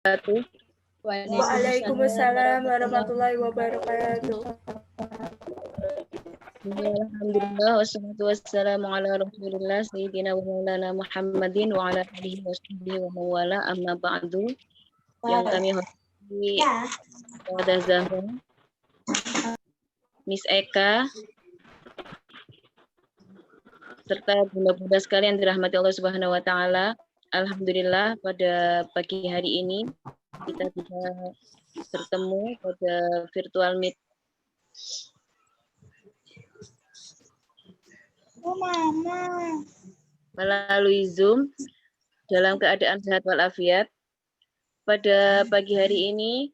wabarakatuh. Waalaikumsalam warahmatullahi wabarakatuh. Alhamdulillah wassalatu wassalamu ala Rasulillah sayyidina wa maulana Muhammadin wa ala alihi washabihi wa mawala amma ba'du. Yang kami hormati Ustazah Zahra, Miss Eka, serta bunda-bunda sekalian dirahmati Allah Subhanahu wa taala. Alhamdulillah pada pagi hari ini kita bisa bertemu pada virtual meet melalui Zoom dalam keadaan sehat walafiat. Pada pagi hari ini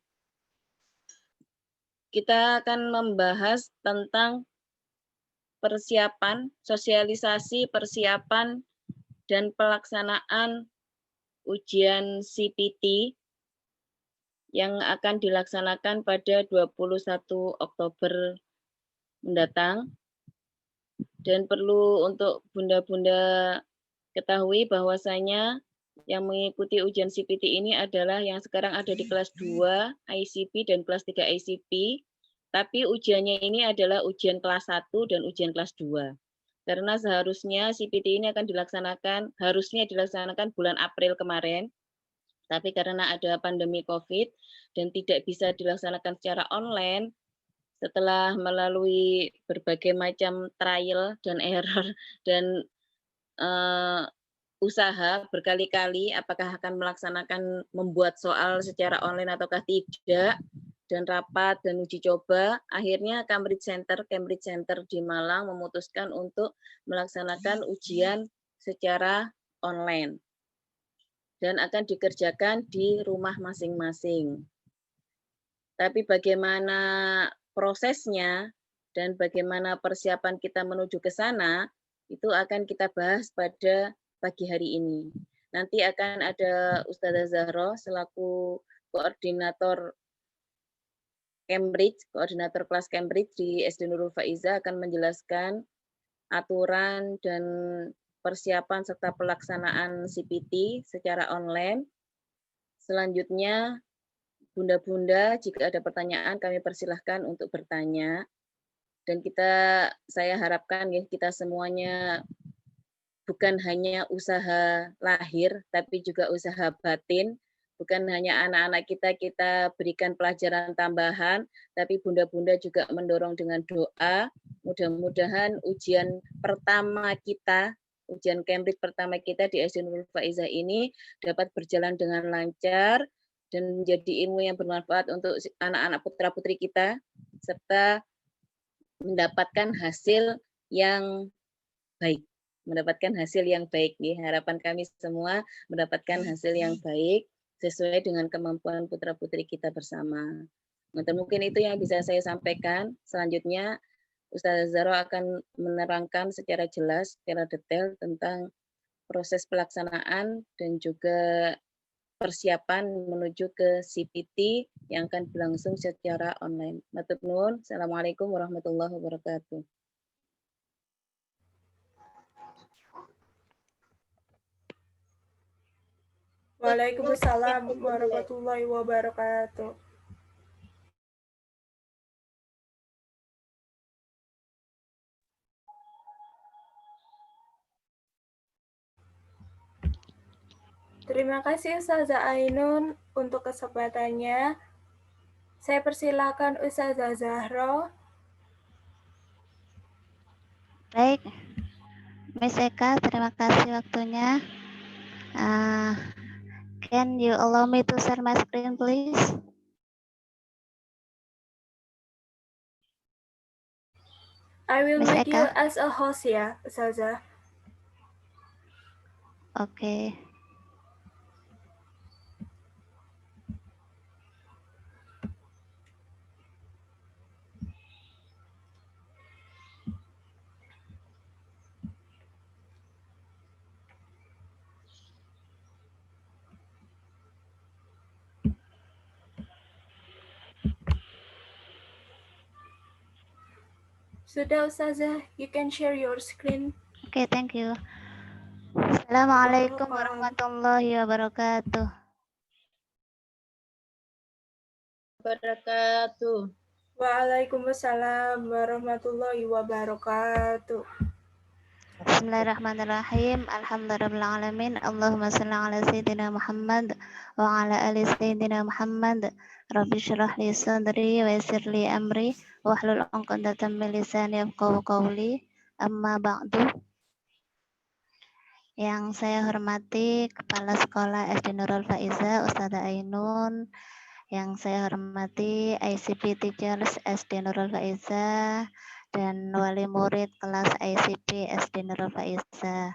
kita akan membahas tentang persiapan, sosialisasi, persiapan, dan pelaksanaan ujian CPT yang akan dilaksanakan pada 21 Oktober mendatang. Dan perlu untuk bunda-bunda ketahui bahwasanya yang mengikuti ujian CPT ini adalah yang sekarang ada di kelas 2 ICP dan kelas 3 ICP, tapi ujiannya ini adalah ujian kelas 1 dan ujian kelas 2. Karena seharusnya CPT ini akan harusnya dilaksanakan bulan April kemarin, tapi karena ada pandemi COVID dan tidak bisa dilaksanakan secara online, setelah melalui berbagai macam trial dan error dan usaha berkali-kali apakah akan membuat soal secara online ataukah tidak, dan rapat dan uji coba, akhirnya Cambridge Center di Malang memutuskan untuk melaksanakan ujian secara online dan akan dikerjakan di rumah masing-masing. Tapi bagaimana prosesnya dan bagaimana persiapan kita menuju ke sana, itu akan kita bahas pada pagi hari ini. Nanti akan ada Ustazah Zahra selaku koordinator Cambridge, koordinator kelas Cambridge di SD Nurul Faiza akan menjelaskan aturan dan persiapan serta pelaksanaan CPT secara online. Selanjutnya, bunda-bunda, jika ada pertanyaan kami persilahkan untuk bertanya. Dan saya harapkan ya kita semuanya bukan hanya usaha lahir, tapi juga usaha batin. Bukan hanya anak-anak kita berikan pelajaran tambahan, tapi bunda-bunda juga mendorong dengan doa. Mudah-mudahan ujian pertama kita, ujian Cambridge pertama kita di SD Nurul Faiza ini dapat berjalan dengan lancar dan menjadi ilmu yang bermanfaat untuk anak-anak putra-putri kita, serta mendapatkan hasil yang baik. Harapan kami semua mendapatkan hasil yang baik sesuai dengan kemampuan putra-putri kita bersama. Mungkin itu yang bisa saya sampaikan. Selanjutnya Ustazah Zahra akan menerangkan secara jelas, secara detail tentang proses pelaksanaan dan juga persiapan menuju ke CPT yang akan berlangsung secara online. Matur nuwun. Assalamualaikum warahmatullahi wabarakatuh. Waalaikumsalam warahmatullahi wabarakatuh. Terima kasih Ustazah Ainun untuk kesempatannya. Saya persilakan Ustazah Zahra. Baik, Miss Eka, terima kasih waktunya. Can you allow me to share my screen, please? I will Miss make Eka? you as a host ya, Ustazah. Oke. Sudah Ustazah, you can share your screen. Oke, thank you. Assalamualaikum warahmatullahi wabarakatuh. wabarakatuh. Waalaikumsalam warahmatullahi wabarakatuh. Bismillahirrahmanirrahim. Alhamdulillahirrahmanirrahim. Allahumma salli ala Sayyidina Muhammad wa ala ali Sayyidina Muhammad. Rabbi syrah li sadri wa yassir li amri wahlul 'uqdatam min lisani yafqahu qawli. Amma ba'du. Yang saya hormati Kepala Sekolah SD Nurul Faiza Ustazah Ainun, yang saya hormati ICP Teachers SD Nurul Faiza dan wali murid kelas ICP SD Nurul Faiza.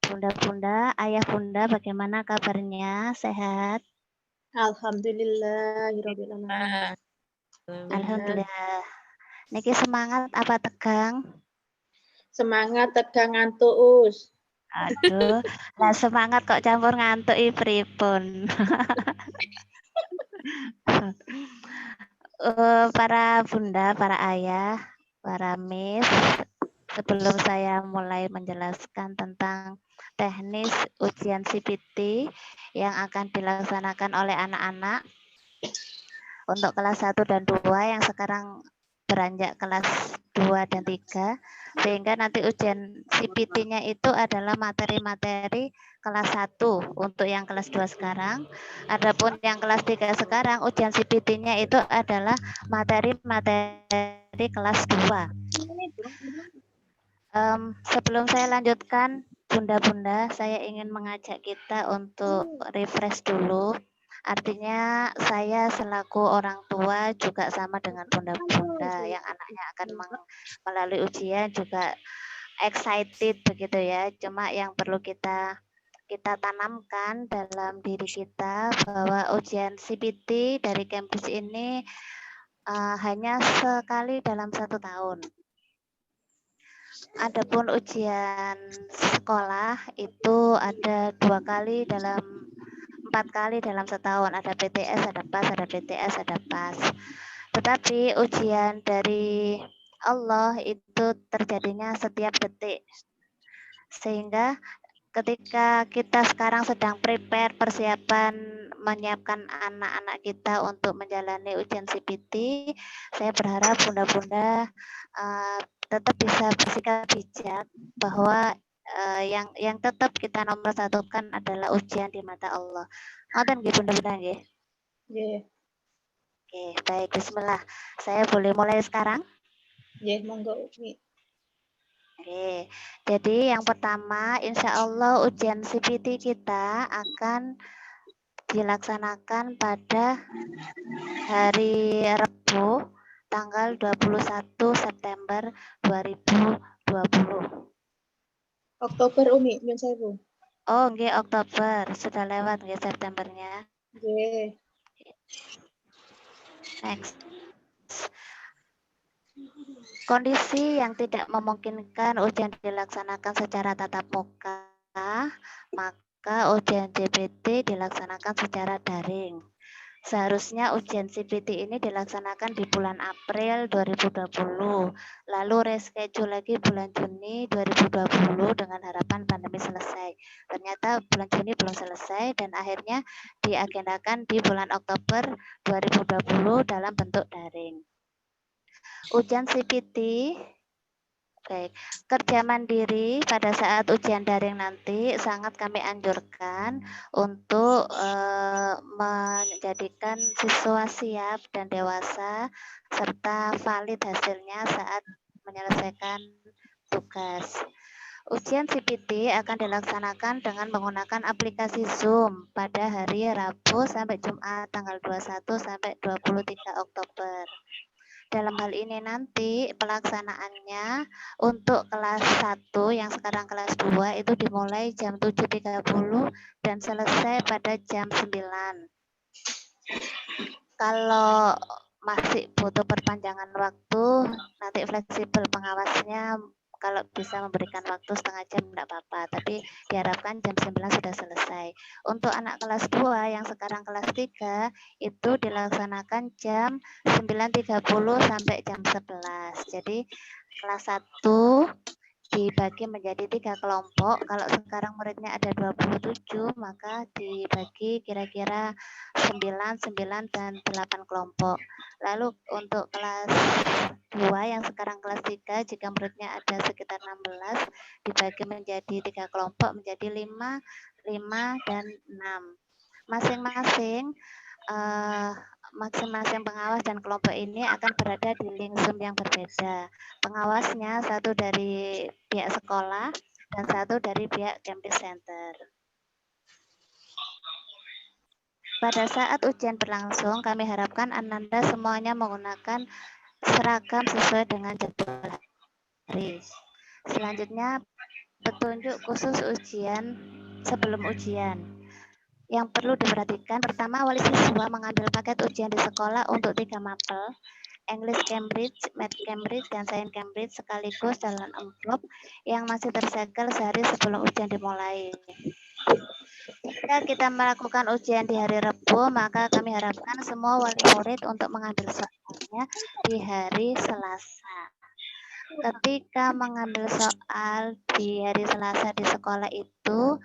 Bunda-bunda, ayah bunda, bagaimana kabarnya? Sehat? Alhamdulillahirabbil alamin. Alhamdulillah. Niki semangat apa tegang? Semangat tegang ngantuk us. Aduh, lah semangat kok campur ngantuk pripun. Para bunda, para ayah, para miss, sebelum saya mulai menjelaskan tentang teknis ujian CPT yang akan dilaksanakan oleh anak-anak untuk kelas 1 dan 2 yang sekarang beranjak kelas 2 dan 3, sehingga nanti ujian CPT-nya itu adalah materi-materi kelas 1 untuk yang kelas 2 sekarang. Adapun yang kelas 3 sekarang, ujian CPT-nya itu adalah materi-materi kelas 2. Sebelum saya lanjutkan, bunda-bunda, saya ingin mengajak kita untuk refresh dulu. Artinya saya selaku orang tua juga sama dengan bunda-bunda yang anaknya akan melalui ujian juga excited begitu ya. Cuma yang perlu kita tanamkan dalam diri kita bahwa ujian CPT dari Cambridge ini hanya sekali dalam 1 tahun. Adapun ujian sekolah itu ada 4 kali dalam setahun. Ada PTS, ada PAS, ada PTS, ada PAS. Tetapi ujian dari Allah itu terjadinya setiap detik. Sehingga ketika kita sekarang sedang persiapan menyiapkan anak-anak kita untuk menjalani ujian CPT, saya berharap bunda-bunda tetap bisa bersikap bijak bahwa yang tetap kita nomor satukan adalah ujian di mata Allah. Ngoten nggih bunda-bunda nggih? Nggih. Oke, baik, bismillah. Saya boleh mulai sekarang? Nggih, monggo Umi. Oke, jadi yang pertama, insya Allah ujian CPT kita akan dilaksanakan pada hari Rabu, tanggal 21 September 2020. Oktober Umi, nyun sewu. Oh, nggih Oktober, sudah lewat nggih Septembernya. Nggih. Next. Kondisi yang tidak memungkinkan ujian dilaksanakan secara tatap muka, maka ujian CPT dilaksanakan secara daring. Seharusnya ujian CPT ini dilaksanakan di bulan April 2020, lalu reschedule lagi bulan Juni 2020 dengan harapan pandemi selesai. Ternyata bulan Juni belum selesai dan akhirnya diagendakan di bulan Oktober 2020 dalam bentuk daring. Ujian CPT, baik, kerja mandiri pada saat ujian daring nanti sangat kami anjurkan untuk menjadikan siswa siap dan dewasa serta valid hasilnya saat menyelesaikan tugas. Ujian CPT akan dilaksanakan dengan menggunakan aplikasi Zoom pada hari Rabu sampai Jumat tanggal 21 sampai 23 Oktober. Dalam hal ini nanti pelaksanaannya untuk kelas 1 yang sekarang kelas 2 itu dimulai jam 7.30 dan selesai pada jam 9. Kalau masih butuh perpanjangan waktu, nanti fleksibel pengawasnya kalau bisa memberikan waktu setengah jam tidak apa-apa, tapi diharapkan jam 9 sudah selesai. Untuk anak kelas 2 yang sekarang kelas 3 itu dilaksanakan jam 9.30 sampai jam 11. Jadi kelas 1 dibagi menjadi 3 kelompok. Kalau sekarang muridnya ada 27, maka dibagi kira-kira 9, 9, dan 8 kelompok. Lalu untuk kelas 2 yang sekarang kelas 3, jika muridnya ada sekitar 16, dibagi menjadi 3 kelompok menjadi 5, 5, dan 6. Masing-masing masing-masing pengawas dan kelompok ini akan berada di link Zoom yang berbeda. Pengawasnya satu dari pihak sekolah dan satu dari pihak Cambridge Center. Pada saat ujian berlangsung, kami harapkan Ananda semuanya menggunakan seragam sesuai dengan jadwal hari. Selanjutnya, petunjuk khusus ujian sebelum ujian. Yang perlu diperhatikan, pertama, wali siswa mengambil paket ujian di sekolah untuk 3 mapel, English Cambridge, Math Cambridge, dan Science Cambridge sekaligus dalam amplop yang masih tersegel sehari sebelum ujian dimulai. Jika kita melakukan ujian di hari Rabu, maka kami harapkan semua wali murid untuk mengambil soalnya di hari Selasa. Ketika mengambil soal di hari Selasa di sekolah itu,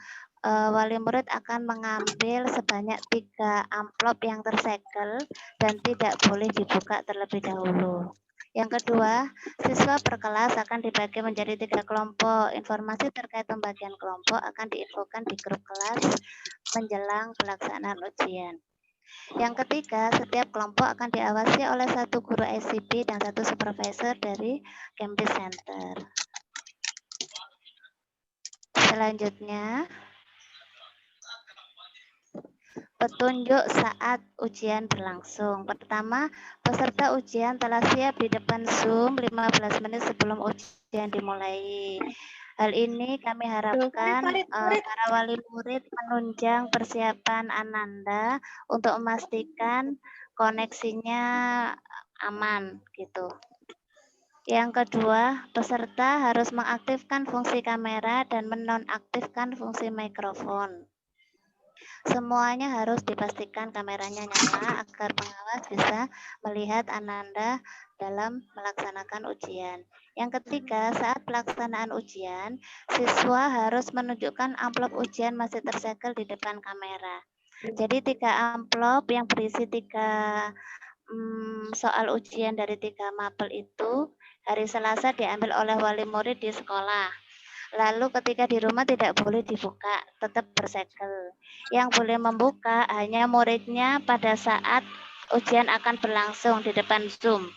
wali murid akan mengambil sebanyak 3 amplop yang tersegel dan tidak boleh dibuka terlebih dahulu. Yang kedua, siswa per kelas akan dibagi menjadi 3 kelompok. Informasi terkait pembagian kelompok akan diinfokan di grup kelas menjelang pelaksanaan ujian. Yang ketiga, setiap kelompok akan diawasi oleh satu guru ICP dan satu supervisor dari Cambridge Center. Selanjutnya, petunjuk saat ujian berlangsung. Pertama, peserta ujian telah siap di depan Zoom 15 menit sebelum ujian dimulai. Hal ini kami harapkan para wali murid menunjang persiapan Ananda untuk memastikan koneksinya aman gitu. Yang kedua, peserta harus mengaktifkan fungsi kamera dan menonaktifkan fungsi mikrofon. Semuanya harus dipastikan kameranya nyala agar pengawas bisa melihat Ananda dalam melaksanakan ujian. Yang ketiga, saat pelaksanaan ujian, siswa harus menunjukkan amplop ujian masih tersegel di depan kamera. Jadi 3 amplop yang berisi 3 soal ujian dari 3 mapel itu hari Selasa diambil oleh wali murid di sekolah. Lalu ketika di rumah tidak boleh dibuka, tetap bersegel. Yang boleh membuka hanya muridnya pada saat ujian akan berlangsung di depan Zoom.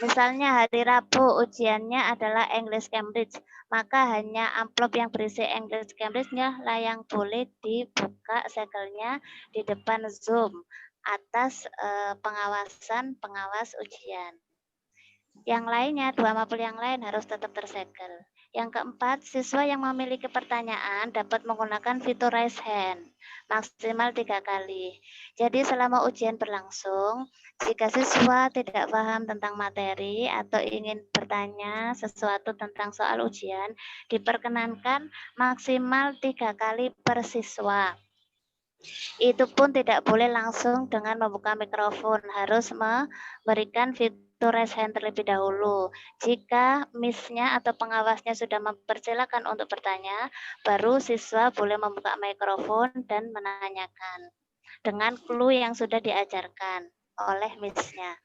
Misalnya hari Rabu ujiannya adalah English Cambridge, maka hanya amplop yang berisi English Cambridge-nya lah yang boleh dibuka segelnya di depan Zoom atas pengawasan pengawas ujian. Yang lainnya, 2 mapel yang lain harus tetap tersegel. Yang keempat, siswa yang memiliki pertanyaan dapat menggunakan fitur raise hand maksimal 3 kali. Jadi selama ujian berlangsung, jika siswa tidak paham tentang materi atau ingin bertanya sesuatu tentang soal ujian, diperkenankan maksimal 3 kali per siswa. Itu pun tidak boleh langsung dengan membuka mikrofon, harus memberikan fitur raise hand terlebih dahulu. Jika miss-nya atau pengawasnya sudah mempersilakan untuk bertanya, baru siswa boleh membuka mikrofon dan menanyakan dengan clue yang sudah diajarkan oleh miss-nya.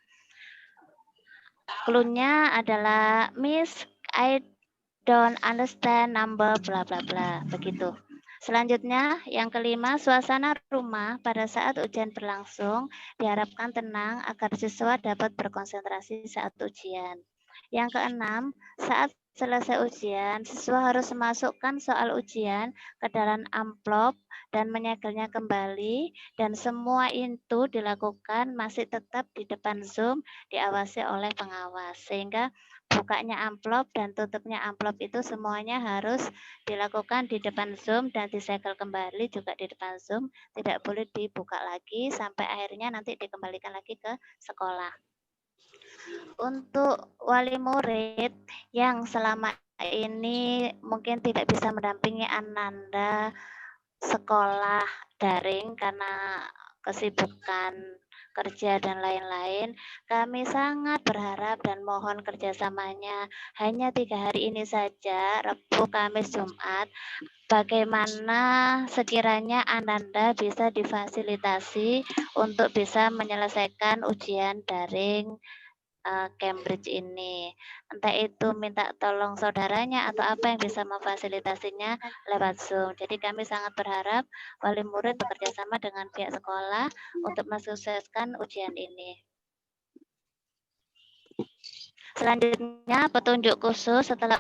Clue-nya adalah, Miss, I don't understand number bla bla bla, begitu. Selanjutnya, yang kelima, suasana rumah pada saat ujian berlangsung diharapkan tenang agar siswa dapat berkonsentrasi saat ujian. Yang keenam, saat selesai ujian, siswa harus memasukkan soal ujian ke dalam amplop dan menyegelnya kembali, dan semua itu dilakukan masih tetap di depan Zoom diawasi oleh pengawas, sehingga bukanya amplop dan tutupnya amplop itu semuanya harus dilakukan di depan Zoom dan disegel kembali juga di depan Zoom, tidak boleh dibuka lagi sampai akhirnya nanti dikembalikan lagi ke sekolah. Untuk wali murid yang selama ini mungkin tidak bisa mendampingi Ananda sekolah daring karena kesibukan kerja dan lain-lain, kami sangat berharap dan mohon kerjasamanya hanya 3 hari ini saja, Rabu, Kamis, Jumat. Bagaimana sekiranya Ananda bisa difasilitasi untuk bisa menyelesaikan ujian daring Cambridge ini. Entah itu minta tolong saudaranya atau apa yang bisa memfasilitasinya lewat Zoom. Jadi kami sangat berharap wali murid bekerja sama dengan pihak sekolah untuk mensukseskan ujian ini. Selanjutnya petunjuk khusus setelah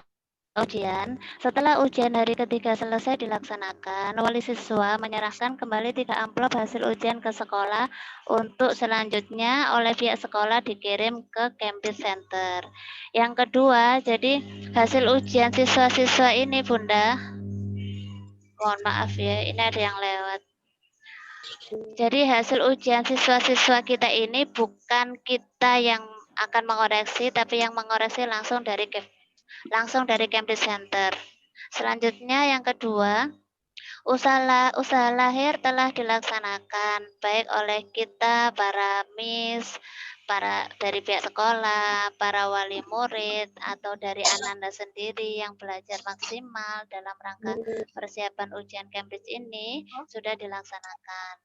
ujian hari ketiga selesai dilaksanakan, wali siswa menyerahkan kembali 3 amplop hasil ujian ke sekolah untuk selanjutnya oleh pihak sekolah dikirim ke Cambridge Center. Yang kedua, jadi hasil ujian siswa-siswa ini Bunda, mohon maaf ya, ini ada yang lewat. Jadi hasil ujian siswa-siswa kita ini bukan kita yang akan mengoreksi, tapi yang mengoreksi langsung dari Cambridge Center. Selanjutnya yang kedua, usaha lahir telah dilaksanakan baik oleh kita para Miss, para dari pihak sekolah, para wali murid atau dari Ananda sendiri yang belajar maksimal dalam rangka persiapan ujian Cambridge ini sudah dilaksanakan.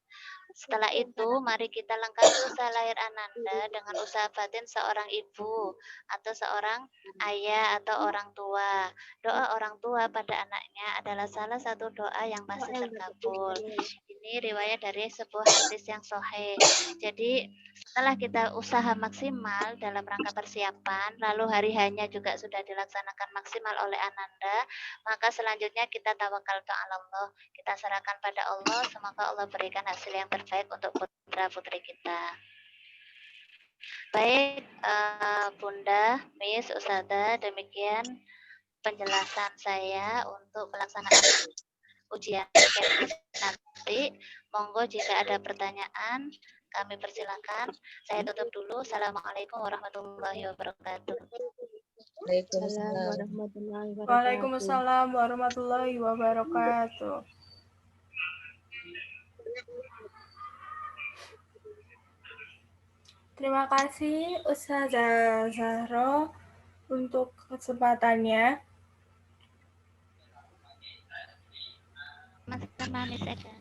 Setelah itu, mari kita lengkapi usaha lahir Ananda dengan usaha batin seorang ibu atau seorang ayah atau orang tua. Doa orang tua pada anaknya adalah salah satu doa yang pasti terkabul. Ini riwayat dari sebuah hadis yang sahih. Jadi, setelah kita usaha maksimal dalam rangka persiapan, lalu hari hanya juga sudah dilaksanakan maksimal oleh Ananda, maka selanjutnya kita tawakal ta'ala Allah, kita serahkan pada Allah, semoga Allah berikan hasil yang terbaik untuk putra-putri kita. Baik, Bunda, Miss, Ustazah, demikian penjelasan saya untuk pelaksanaan ujian nanti. Monggo jika ada pertanyaan, kami persilakan. Saya tutup dulu. Assalamualaikum warahmatullahi wabarakatuh. Waalaikumsalam warahmatullahi wabarakatuh. Terima kasih Ustazah Zahro untuk kesempatannya. Mas-mas Miss Eda.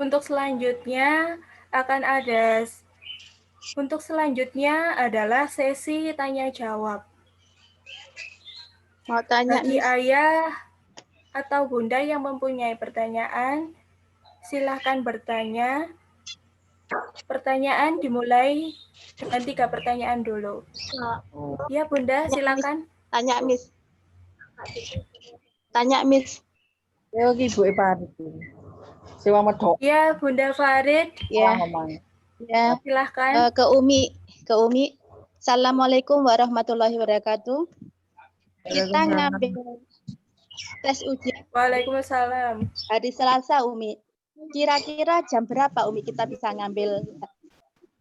Untuk selanjutnya adalah sesi tanya jawab. Mau tanya Bagi Miss, ayah atau bunda yang mempunyai pertanyaan, silahkan bertanya. Pertanyaan dimulai dengan 3 pertanyaan dulu. Ya Bunda, silakan. tanya Miss. Ya Ibu Farid. Sewa medok. Ya Bunda Farid, Ya, Ngomong. ya. silahkan. Ke Umi. Assalamualaikum warahmatullahi wabarakatuh. Kita ngambil tes ujian Waalaikumsalam. hari Selasa, Umi. Kira-kira jam berapa, Umi, kita bisa ngambil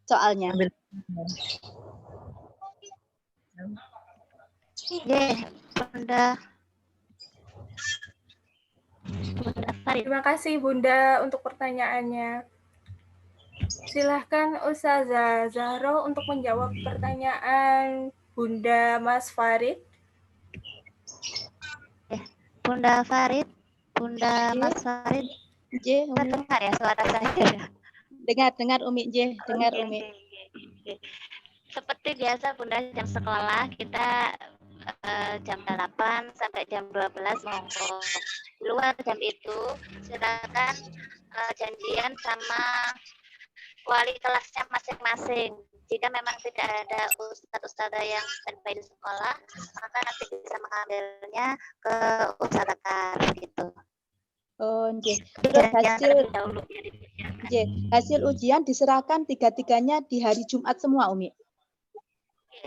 soalnya? Bunda Farid. Terima kasih Bunda untuk pertanyaannya. Silahkan Ustazah Zahro untuk menjawab pertanyaan Bunda Mas Farid. Bunda Farid, Bunda Mas Farid, J, Umi. terdengar ya suara saya? Dengar Umi, J, dengar Umi. Oke. Seperti biasa Bunda, jam sekolah kita jam 8 sampai jam 12 monggo. Di luar jam itu silakan janjian sama wali kelasnya masing-masing. Jika memang tidak ada ustadz-ustadzah yang standby di sekolah, maka nanti bisa mengambilnya ke ustadz akar gitu. Oh, J. Terus hasil ujian diserahkan 3-3-nya di hari Jumat semua, Umi?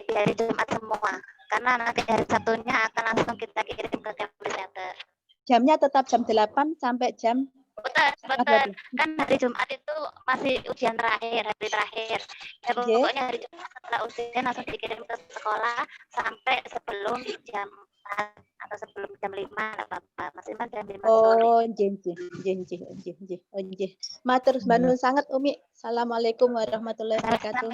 Di hari Jumat semua. Karena nanti hari Sabtunya akan langsung kita kirim ke Cambridge Center. Jamnya tetap jam 8 sampai jam... Betul. Kan hari Jumat itu masih ujian terakhir, hari terakhir. Ya, pokoknya hari Jumat setelah ujian langsung dikirim ke sekolah sampai sebelum jam atau sebelum jam 5 enggak apa-apa. Maksimal jam 5 sore. Oh, nggih. Matur nuwun sangat Umi. Assalamualaikum warahmatullahi wabarakatuh.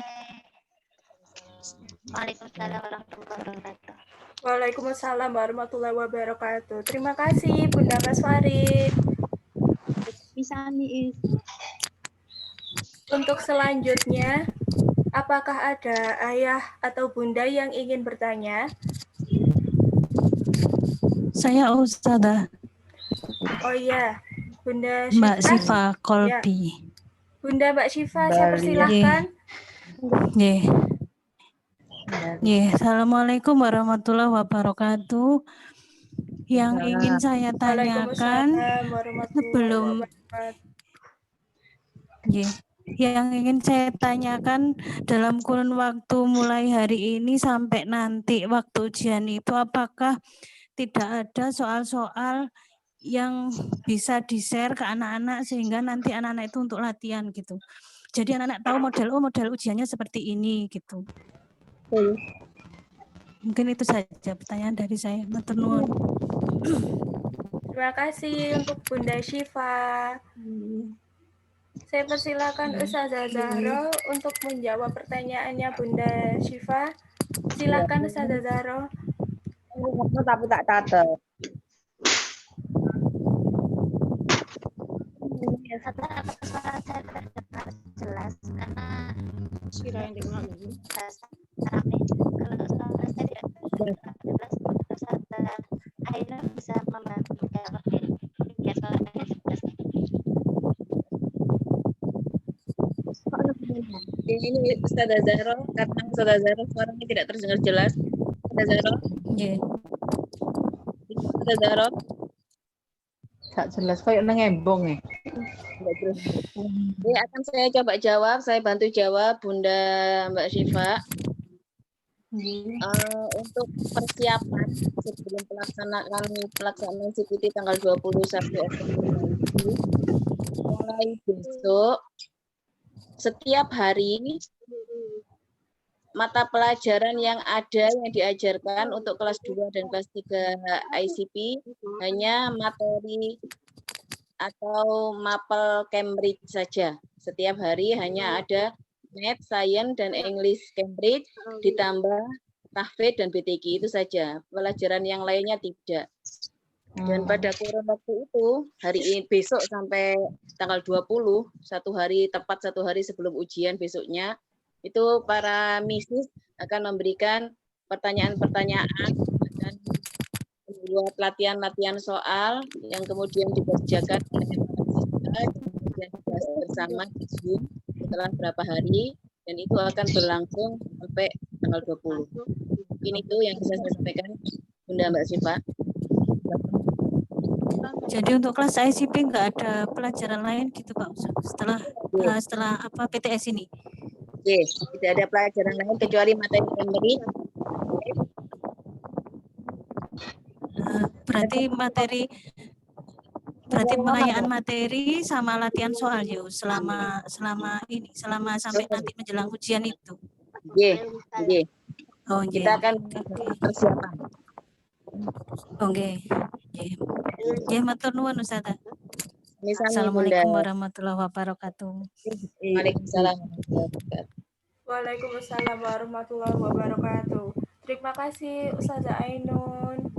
Waalaikumsalam warahmatullahi wabarakatuh. Waalaikumsalam warahmatullahi wabarakatuh. Terima kasih Bunda Mas Farid. Bisa nih. Untuk selanjutnya, apakah ada ayah atau bunda yang ingin bertanya? Saya Ustazah Oh iya, Bunda Mbak Syifa. Siva Kolbi. Bunda Mbak Syifa, saya Bali. persilahkan. Nggih. Nggih, Assalamualaikum warahmatullahi wabarakatuh. Yang ingin saya tanyakan Waalaikumsalam warahmatullahi sebelum wabarakatuh. nggih, yang ingin saya tanyakan dalam kurun waktu mulai hari ini sampai nanti waktu ujian itu apakah tidak ada soal-soal yang bisa di-share ke anak-anak sehingga nanti anak-anak itu untuk latihan gitu. Jadi anak-anak tahu model ujiannya seperti ini gitu. Mungkin itu saja pertanyaan dari saya. Matur nuwun. Terima kasih untuk Bunda Syifa. Saya persilakan Ustazah Zahra untuk menjawab pertanyaannya Bunda Syifa. Silakan Ustazah Zahra. Tapi tak catat. Suara saya terdengar jelas karena kalau suara saya tidak terdengar jelas, Ustazah Aina bisa membantu jawab ya soalnya jelas. Ini Ustazah Zahra, karena Ustazah Zahra suaranya tidak terdengar jelas. Ustazah Zahra, Nggih. Ustazah Zahra, Gak jelas kayak nang embong ya. Jadi akan saya coba jawab, saya bantu jawab Bunda Mbak Syifa. Untuk persiapan sebelum pelaksanaan CPT tanggal 21 Oktober nanti, mulai besok setiap hari mata pelajaran yang ada yang diajarkan untuk kelas 2 dan kelas 3 ICP hanya materi atau mapel Cambridge saja. Setiap hari hanya ada Math, Science, dan English Cambridge, ditambah tahfidz dan BTG, itu saja. Pelajaran yang lainnya tidak. Dan pada kurun waktu itu, hari ini besok sampai tanggal 20, tepat satu hari sebelum ujian besoknya, itu para misis akan memberikan pertanyaan-pertanyaan dan membuat latihan-latihan soal yang kemudian dikerjakan oleh para siswa, kemudian dibahas bersama di Zoom setelah berapa hari, dan itu akan berlangsung sampai tanggal 20. Mungkin itu yang bisa saya sampaikan, Bunda Mbak Syifa. Jadi untuk kelas ICP nggak ada pelajaran lain gitu Pak setelah apa PTS ini? Yes, tidak ada pelajaran lain kecuali materi Cambridge. Berarti pengayaan materi sama latihan soal ya selama sampai nanti menjelang ujian itu. Iya. Oh, Kita akan persiapan. Oke. Ya, matur nuwun Ustazah. Assalamualaikum warahmatullahi wabarakatuh. Waalaikumsalam warahmatullahi wabarakatuh. Waalaikumsalam warahmatullahi wabarakatuh. Terima kasih Ustazah Ainun.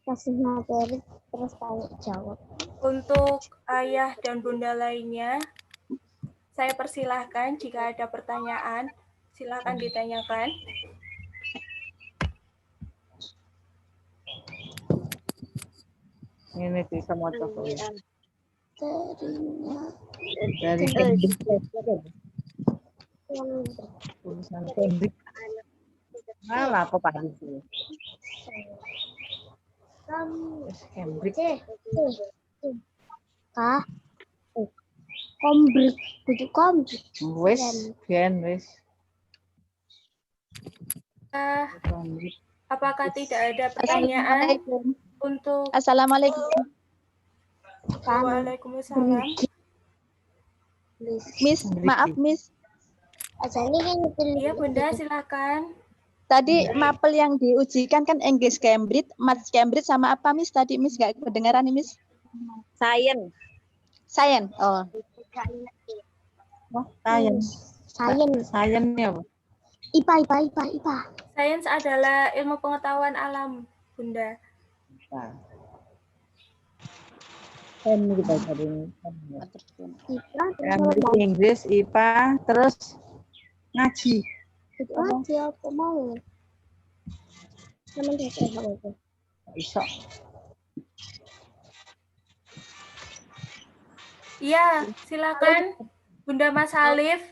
Kasih materi terus tanya jawab. Untuk ayah dan bunda lainnya, saya persilahkan jika ada pertanyaan, silakan ditanyakan. Ini bisa mau coba. Dari tulisan Cambridge. Malah apa Pak Rizky? Cambridge. Cambridge, kudu Cambridge. Wes, wes. Apakah tidak ada pertanyaan untuk Assalamualaikum. Waalaikumsalam. Miss, maaf Miss. Asal ini kan Iya Bunda, silakan. Tadi mapel yang diujikan kan English Cambridge, Maths Cambridge sama apa Miss? Tadi Miss nggak kedengaran nih Miss. Science. Science. Oh. Science ya, Bu. IPA. Sains adalah ilmu pengetahuan alam, Bunda. Kita cari IPA Cambridge, Inggris, IPA, terus ngaji. itu aja apa mau? Teman saya apa? Iso. Iya, silakan Bunda Mas Halif.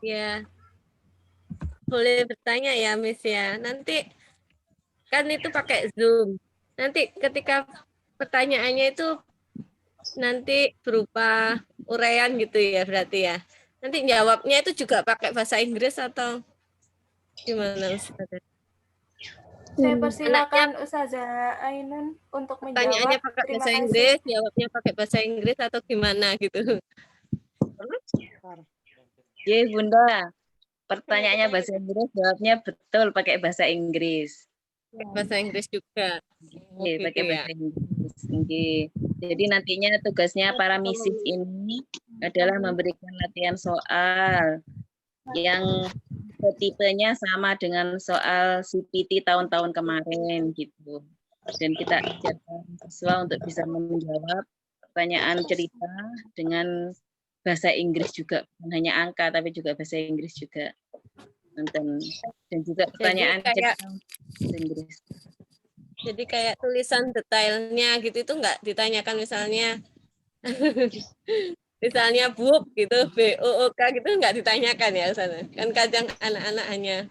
Ya, boleh bertanya ya, Miss ya. Nanti kan itu pakai Zoom. Nanti ketika pertanyaannya itu nanti berupa uraian gitu ya, berarti ya. Nanti jawabnya itu juga pakai bahasa Inggris atau gimana, Ustazah? Saya persilakan Ustazah Ainun untuk Pertanyaannya menjawab. pakai Terima bahasa kasih. Inggris, jawabnya pakai bahasa Inggris atau gimana gitu. Ye, Bunda. Pertanyaannya bahasa Inggris, jawabnya betul pakai bahasa Inggris. Bahasa Inggris juga. Oke, gitu pakai ya. bahasa Inggris. Oke. Jadi nantinya tugasnya para misis ini adalah memberikan latihan soal yang tipenya sama dengan soal CPT tahun-tahun kemarin gitu. Dan kita ajarkan siswa untuk bisa menjawab pertanyaan cerita dengan bahasa Inggris juga, bukan hanya angka tapi juga bahasa Inggris juga. Dan juga pertanyaan kayak- cerita bahasa Inggris. Jadi kayak tulisan detailnya gitu itu enggak ditanyakan misalnya misalnya bub gitu, BOOK gitu enggak ditanyakan ya Ustazah. Kan kadang anak-anak hanya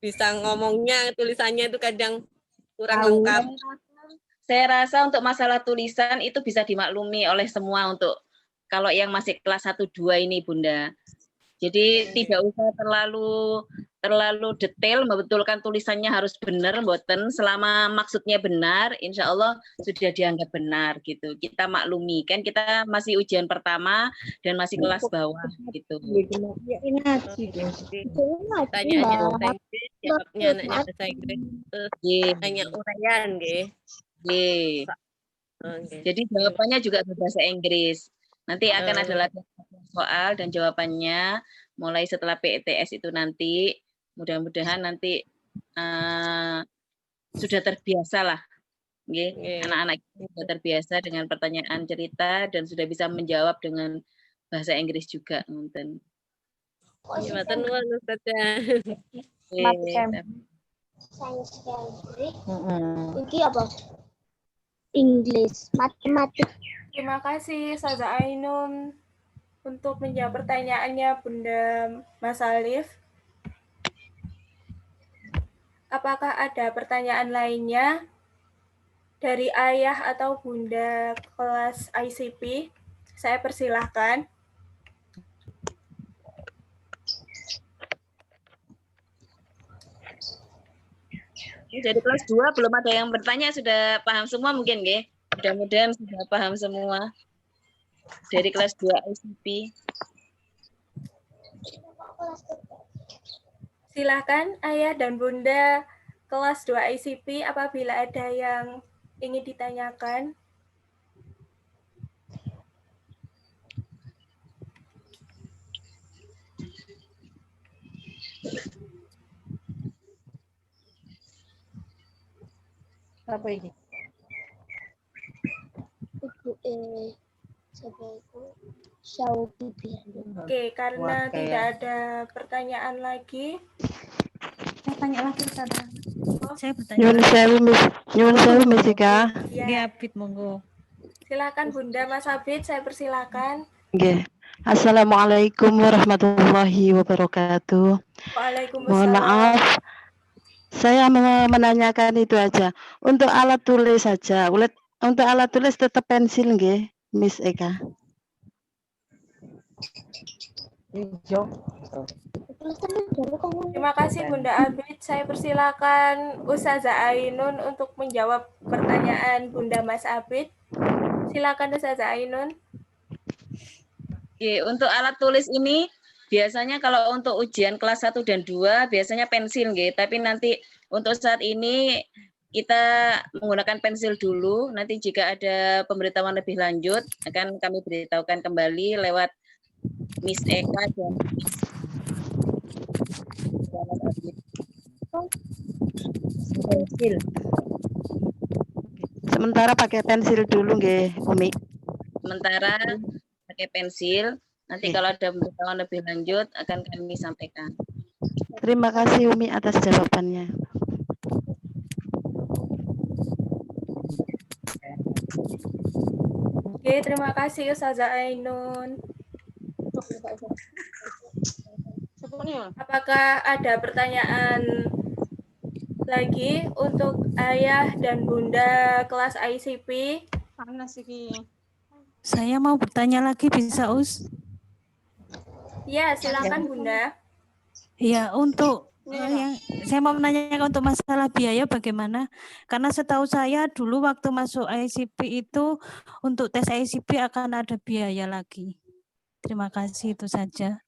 bisa ngomongnya, tulisannya itu kadang kurang lengkap. Saya rasa untuk masalah tulisan itu bisa dimaklumi oleh semua untuk kalau yang masih kelas 1 2 ini Bunda. Jadi tidak usah terlalu detail membetulkan tulisannya harus benar mboten, selama maksudnya benar insya Allah sudah dianggap benar gitu. Kita maklumi kan kita masih ujian pertama dan masih kelas bawah gitu. Pertanyaannya bahasa Inggris, jawabnya anaknya bahasa Inggris, terus tanya uraian nggih. Oke. Jadi jawabannya juga berbahasa Inggris. Nanti akan ada latihan soal dan jawabannya mulai setelah PETS itu nanti. Mudah-mudahan nanti sudah terbiasa lah. Anak-anak sudah terbiasa dengan pertanyaan cerita dan sudah bisa menjawab dengan bahasa Inggris juga. Matur nuwun Ustazah. Sains Cambridge. Ini apa? English, matematik. Terima kasih Ustazah Ainun untuk menjawab pertanyaannya Bunda Mas Halif. Apakah ada pertanyaan lainnya dari ayah atau bunda kelas ICP? Saya persilahkan. Jadi kelas 2 belum ada yang bertanya, sudah paham semua mungkin nggih? Mudah-mudahan sudah paham semua. Dari kelas 2 ICP. Silakan ayah dan bunda kelas 2 ICP apabila ada yang ingin ditanyakan. Apa ini? Ibu siapa itu? Syauki. Oke, karena tidak ada pertanyaan lagi. Saya tanya lagi Ustazah. Saya bertanya. Nyun sewu Miss Ika. Ya, Abid monggo. silakan Bunda Mas Abid, saya persilakan. Nggih. Assalamualaikum warahmatullahi wabarakatuh. Waalaikumsalam. Mohon maaf, saya mau menanyakan itu aja. Untuk alat tulis saja. Untuk alat tulis tetap pensil nggih, Miss Eka. Hijau. Terima kasih Bunda Abid. Saya persilakan Ustazah Ainun untuk menjawab pertanyaan Bunda Mas Abid. Silakan Ustazah Ainun. Oke, untuk alat tulis ini Biasanya kalau untuk ujian kelas 1 dan 2 biasanya pensil nggih, tapi nanti untuk saat ini kita menggunakan pensil dulu. Nanti jika ada pemberitahuan lebih lanjut akan kami beritahukan kembali lewat Miss Eka dan Miss pensil. Sementara pakai pensil dulu nggih, Umi. Sementara pakai pensil, nanti Oke. kalau ada pemberitahuan lebih lanjut akan kami sampaikan. Terima kasih Umi atas jawabannya. Oke, terima kasih Ustazah Ainun. Apakah ada pertanyaan lagi untuk ayah dan bunda kelas ICP? Saya mau bertanya lagi bisa Us? Ya, silakan bunda. Ya, untuk yang saya mau menanyakan untuk masalah biaya bagaimana? Karena setahu saya dulu waktu masuk ICP itu untuk tes ICP akan ada biaya lagi. Terima kasih, itu saja.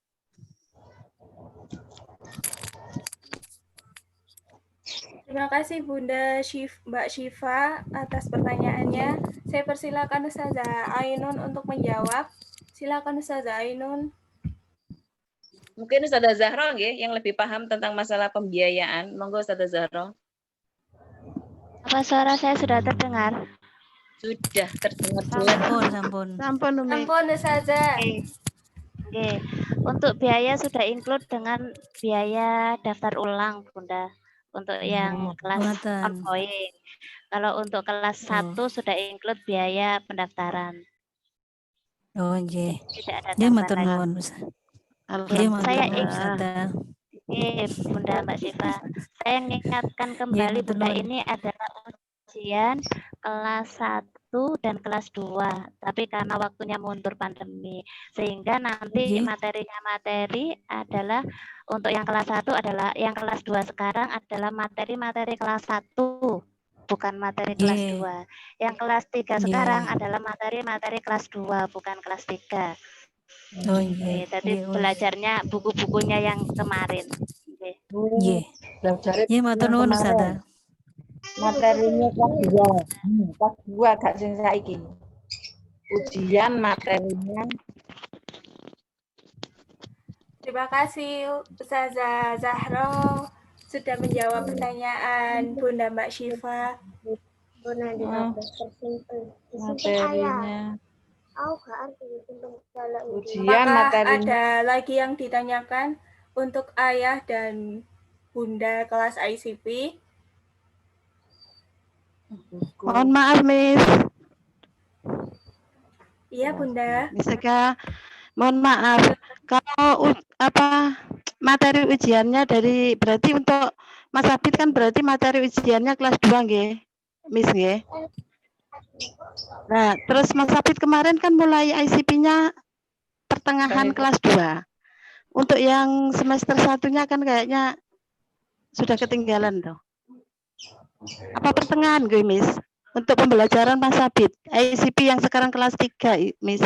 Terima kasih Bunda Mbak Syifa atas pertanyaannya. Saya persilakan Ustazah Ainun untuk menjawab. Silakan Ustazah Ainun. Mungkin Ustazah Zahra nggih yang lebih paham tentang masalah pembiayaan. Monggo Ustazah Zahra. Apa suara saya sudah terdengar? Sudah terdengar jelas. Sampun Umi. Ampun Ustazah. Oke. Untuk biaya sudah include dengan biaya daftar ulang Bunda. Untuk yang kelas ongoing. Kalau untuk kelas 1 sudah include biaya pendaftaran. Oh, nggih. Tidak ada Nggih, tambahan matur lagi. nuwun. Saya Bunda Mbak Syifa. Saya mengingatkan kembali Bunda ini adalah ujian kelas 1 dan kelas 2. Tapi karena waktunya mundur pandemi, sehingga nanti materi adalah untuk yang kelas 1 adalah yang kelas 2 sekarang adalah materi-materi kelas 1. Bukan materi kelas 2. Yang kelas 3 sekarang adalah materi-materi kelas 2, bukan kelas 3. Oh, iya. Tapi belajarnya buku-bukunya yang kemarin. Nggih. Nggih, matur nuwun Ustazah. Materinya kelas 2. Kelas 2 gak sing saiki. Ujian materinya. Terima kasih Ustazah Zahra sudah menjawab pertanyaan Bunda Mbak Syifa. Materinya. Ujian materinya. Ada lagi yang ditanyakan untuk ayah dan bunda kelas ICP? Mohon maaf, Miss. Iya, Bunda. Miss Eka, mohon maaf. Kalau materi ujiannya berarti untuk Mas Abid kan berarti materi ujiannya kelas 2 nggih, Miss nggih. Nah, terus Mas Abid kemarin kan mulai ICP-nya pertengahan kelas 2. Untuk yang semester 1-nya kan kayaknya sudah ketinggalan tuh. Apa pertengahan gue, Miss? Untuk pembelajaran Mas Abid, ICP yang sekarang kelas 3, Miss.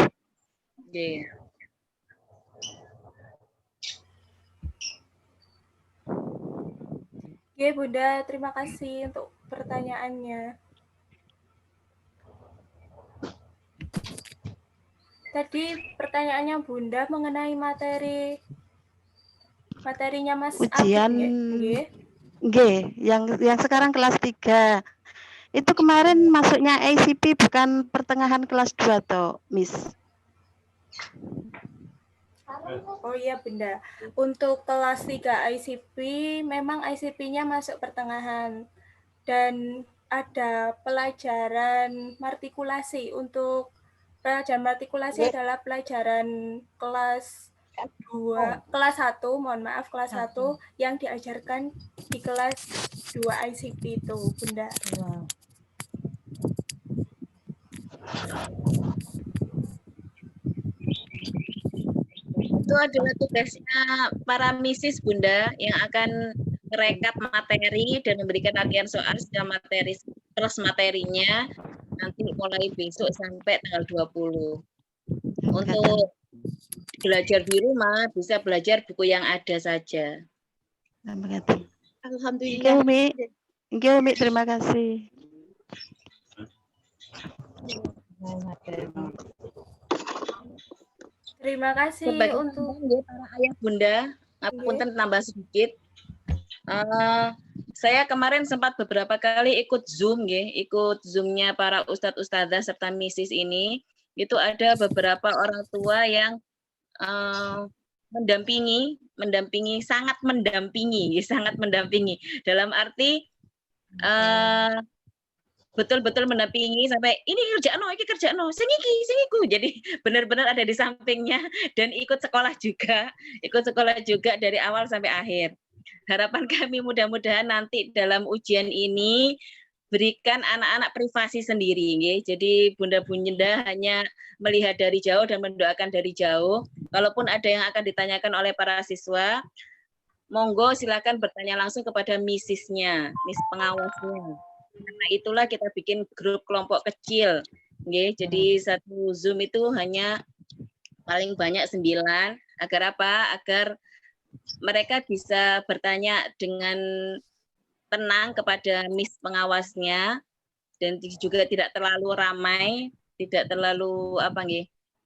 Nggih. Oke, Bunda, terima kasih untuk pertanyaannya. Tadi pertanyaannya Bunda mengenai materinya Mas ujian Abid, nggih, yang sekarang kelas 3. Itu kemarin masuknya ICP bukan pertengahan kelas 2 toh, Miss. Oh iya Bunda, untuk kelas 3 ICP memang ICP-nya masuk pertengahan dan ada pelajaran martikulasi. Untuk pelajaran martikulasi adalah pelajaran kelas 1, mohon maaf, kelas 1 yang diajarkan di kelas 2 ICP itu, Bunda. Itu adalah tugasnya para misis Bunda yang akan merekap materi dan memberikan latihan soal secara materi plus materinya nanti mulai besok sampai tanggal 20. Untuk belajar di rumah, bisa belajar buku yang ada saja. Oke, Alhamdulillah. Umi. Oke, Umi, terima kasih. Terima kasih Sebagai untuk tambahan ya, para ayah bunda, ngapunten tambah sedikit. Saya kemarin sempat beberapa kali ikut Zoom ya, ikut Zoom-nya para ustadz ustadzah serta misis ini. Itu ada beberapa orang tua yang mendampingi, sangat mendampingi dalam arti betul-betul mendampingi sampai ini kerjaan sing iku. Jadi benar-benar ada di sampingnya dan ikut sekolah juga dari awal sampai akhir. Harapan kami mudah-mudahan nanti dalam ujian ini berikan anak-anak privasi sendiri, nggih. Jadi bunda-bunda hanya melihat dari jauh dan mendoakan dari jauh. Kalaupun ada yang akan ditanyakan oleh para siswa, monggo silakan bertanya langsung kepada misisnya, mis pengawasnya. Karena itulah kita bikin grup kelompok kecil, nggih. Jadi satu Zoom itu hanya paling banyak 9. Agar apa? Agar mereka bisa bertanya dengan tenang kepada Miss pengawasnya dan juga tidak terlalu ramai, tidak terlalu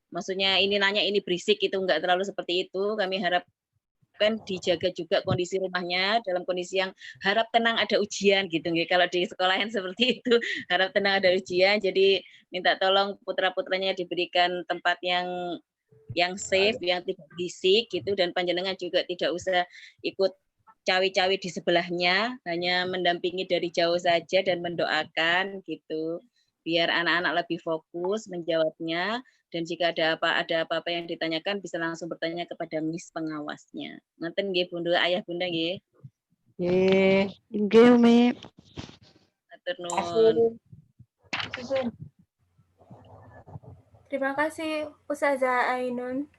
maksudnya ini nanya ini berisik, itu enggak terlalu seperti itu. Kami harapkan dijaga juga kondisi rumahnya dalam kondisi yang harap tenang ada ujian gitu nggih. Kalau di sekolahan seperti itu harap tenang ada ujian, jadi minta tolong putra-putranya diberikan tempat yang safe, yang tidak berisik gitu, dan panjenengan juga tidak usah ikut cawi-cawi di sebelahnya, hanya mendampingi dari jauh saja dan mendoakan gitu, biar anak-anak lebih fokus menjawabnya, dan jika ada apa-apa yang ditanyakan bisa langsung bertanya kepada Miss pengawasnya. Ngoten nggih Bunda, ayah bunda nggih. Nggih. Nggih, Umi. Matur nuwun. Terima kasih Ustazah Ainun.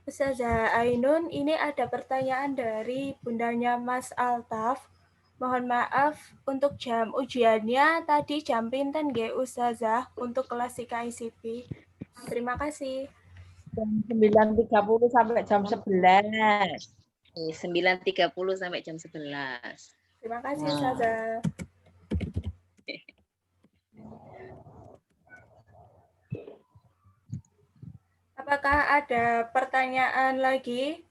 Ustazah Ainun, ini ada pertanyaan dari bundanya Mas Altaf. Mohon maaf, untuk jam ujiannya tadi jam pinten nggih Ustazah untuk kelas IKICP. Terima kasih. Jam 9.30 sampai jam 11. 9.30 sampai jam 11. Terima kasih Ustazah. Apakah ada pertanyaan lagi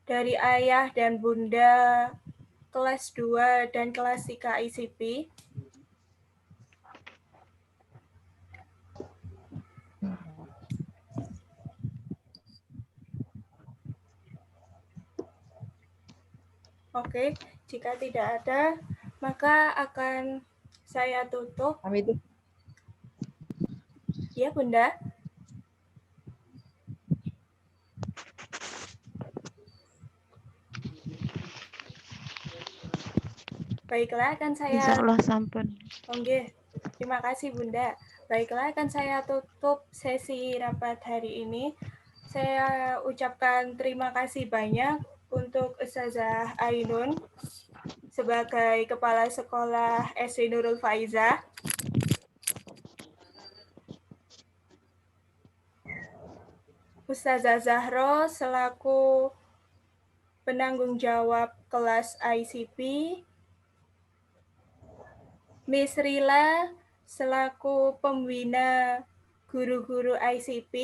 dari ayah dan bunda kelas 2 dan kelas IKICP? Oke, jika tidak ada, maka akan saya tutup. Kami itu. Ya, Bunda. Baiklah, akan saya... Insya Allah sampun. Oke, terima kasih Bunda. Baiklah, akan saya tutup sesi rapat hari ini. Saya ucapkan terima kasih banyak untuk Ustazah Ainun sebagai Kepala Sekolah SD Nurul Faizah. Ustazah Zahro selaku penanggung jawab kelas ICP. Miss Rila selaku pembina guru-guru ICP.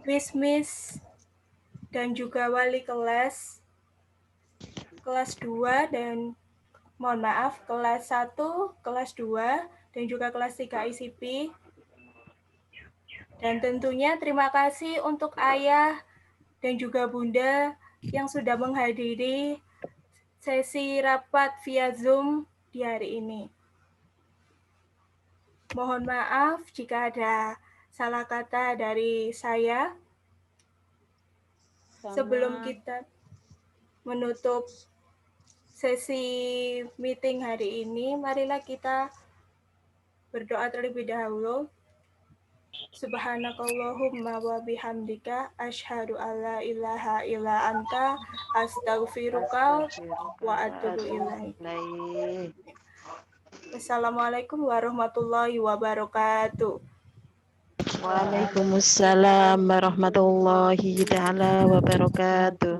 Miss dan juga wali kelas 2 dan mohon maaf kelas 1, kelas 2 dan juga kelas 3 ICP. Dan tentunya terima kasih untuk ayah dan juga bunda yang sudah menghadiri sesi rapat via Zoom di hari ini. Mohon maaf jika ada salah kata dari saya. Sebelum kita menutup sesi meeting hari ini, marilah kita berdoa terlebih dahulu. Subhanakallahumma wa bihamdika asyhadu alla ilaha illa anta astaghfiruka wa atubu ilaik. Wassalamualaikum warahmatullahi wabarakatuh. Waalaikumsalam warahmatullahi taala wabarakatuh.